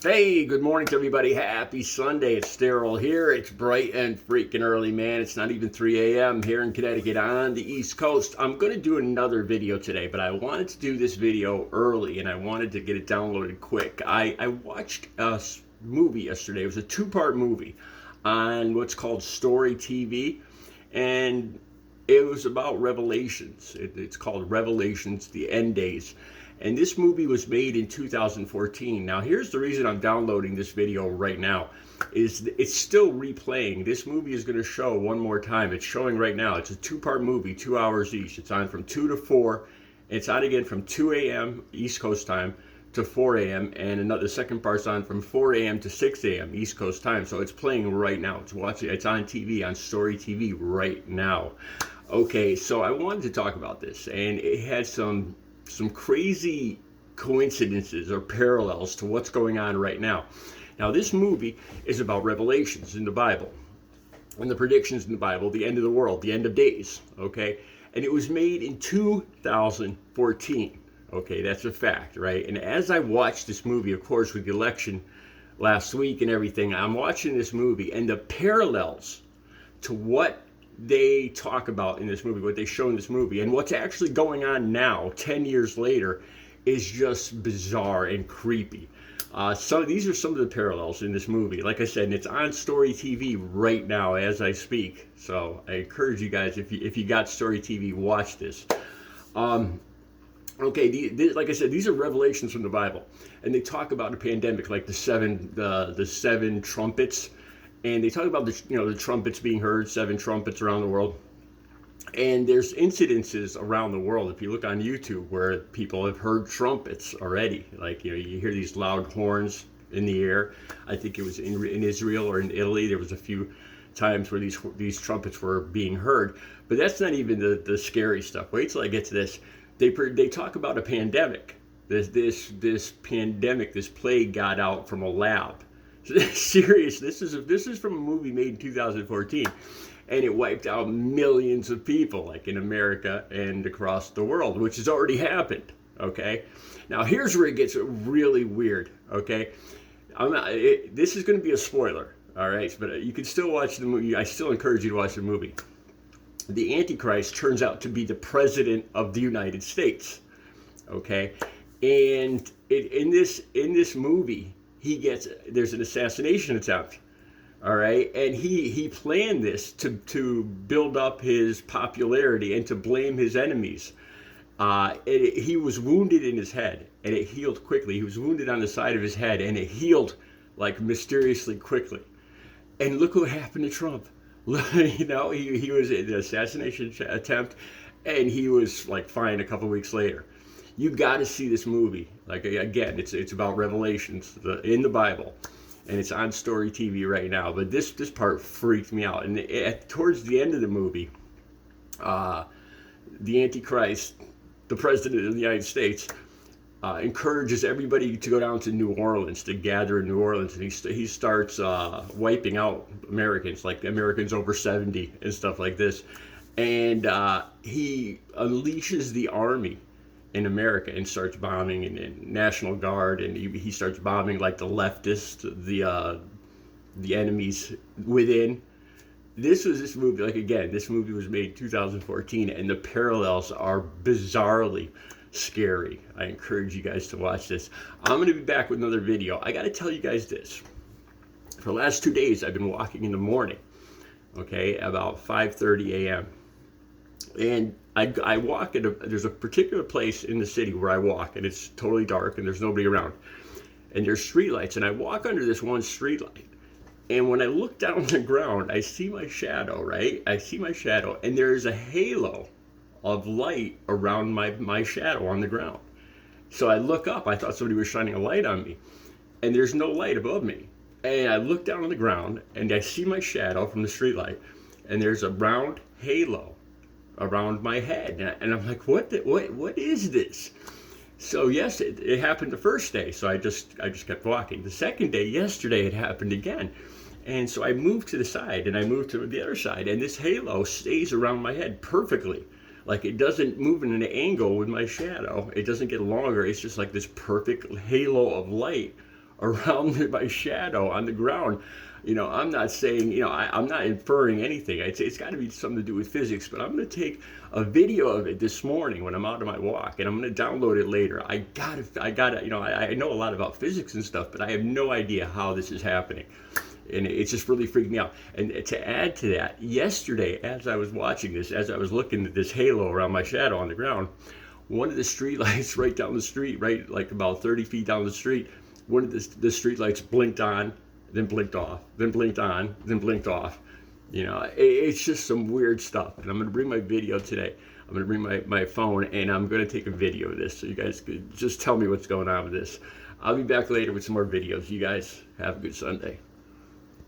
Hey, good morning to everybody. Happy Sunday. It's Daryl here. It's bright and freaking early, man. It's not even 3 a.m. here in Connecticut on the East Coast. I'm going to do another video today, but I wanted to do this video early and I wanted to get it downloaded quick. I watched a movie yesterday. It was a two-part movie on what's called Story TV, and it was about Revelations. It's called Revelations, the End Days. And this movie was made in 2014. Now, here's the reason I'm downloading this video right now. Is it's still replaying. This movie is going to show one more time. It's showing right now. It's a two-part movie, 2 hours each. It's on from 2 to 4. It's on again from 2 a.m. East Coast time to 4 a.m. And the second part's on from 4 a.m. to 6 a.m. East Coast time. So it's playing right now. It's on TV, on Story TV right now. Okay, so I wanted to talk about this, and it had some crazy coincidences or parallels to what's going on right now. Now, this movie is about revelations in the Bible and the predictions in the Bible, the end of the world, the end of days, okay? And it was made in 2014, okay? That's a fact, right? And as I watched this movie, of course, with the election last week and everything, I'm watching this movie, and the parallels to what they talk about in this movie, what they show in this movie, and what's actually going on now, 10 years later, is just bizarre and creepy. So these are some of the parallels in this movie. Like I said, and it's on Story TV right now as I speak. So I encourage you guys, if you got Story TV, watch this. Okay, like I said, these are revelations from the Bible, and they talk about a pandemic, like the seven trumpets. And they talk about the trumpets being heard, 7 trumpets around the world. And there's incidences around the world, if you look on YouTube, where people have heard trumpets already. Like, you hear these loud horns in the air. I think it was in Israel or in Italy. There was a few times where these trumpets were being heard. But that's not even the scary stuff. Wait till I get to this. They talk about a pandemic. This pandemic, this plague got out from a lab. Serious. This is from a movie made in 2014, and it wiped out millions of people, like in America and across the world, which has already happened. Okay, now here's where it gets really weird. Okay, this is going to be a spoiler. All right, but you can still watch the movie. I still encourage you to watch the movie. The Antichrist turns out to be the president of the United States. Okay, and in this movie, there's an assassination attempt, all right, and he planned this to build up his popularity and to blame his enemies. He was wounded in his head, and it healed quickly. He was wounded on the side of his head, and it healed like mysteriously quickly. And look what happened to Trump. He was in the assassination attempt, and he was like fine a couple weeks later. You got to see this movie. Like, again, it's about revelations in the Bible, and it's on Story TV right now. But this part freaked me out. And towards the end of the movie, the Antichrist, the president of the United States, encourages everybody to go down to New Orleans, to gather in New Orleans, and he starts wiping out Americans, like Americans over 70 and stuff like this. And he unleashes the army in America and starts bombing and National Guard, and he starts bombing like the leftists, the enemies within. This movie, like, again, this movie was made in 2014, and the parallels are bizarrely scary. I encourage you guys to watch this. I'm going to be back with another video. I got to tell you guys this. For the last 2 days, I've been walking in the morning, okay, about 5:30 a.m. And I walk there's a particular place in the city where I walk, and it's totally dark, and there's nobody around. And there's streetlights, and I walk under this one streetlight. And when I look down on the ground, I see my shadow, right? I see my shadow, and there's a halo of light around my shadow on the ground. So I look up. I thought somebody was shining a light on me, and there's no light above me. And I look down on the ground, and I see my shadow from the streetlight, and there's a round halo around my head, and I'm like, what is this? So yes, it happened the first day, so I just kept walking. The second day, yesterday, it happened again, and so I moved to the side, and I moved to the other side, and this halo stays around my head perfectly. Like, it doesn't move in an angle with my shadow. It doesn't get longer. It's just like this perfect halo of light around my shadow on the ground. I'm not saying, I'm not inferring anything. It's got to be something to do with physics, but I'm going to take a video of it this morning when I'm out on my walk, and I'm going to download it later. I gotta, I know a lot about physics and stuff, but I have no idea how this is happening. And it's just really freaked me out. And to add to that, yesterday, as I was watching this, as I was looking at this halo around my shadow on the ground, one of the street lights right down the street, right, like about 30 feet down the street, one of the street lights blinked on, then blinked off, then blinked on, then blinked off. It's just some weird stuff. And I'm going to bring my video today. I'm going to bring my phone, and I'm going to take a video of this so you guys could just tell me what's going on with this. I'll be back later with some more videos. You guys have a good Sunday.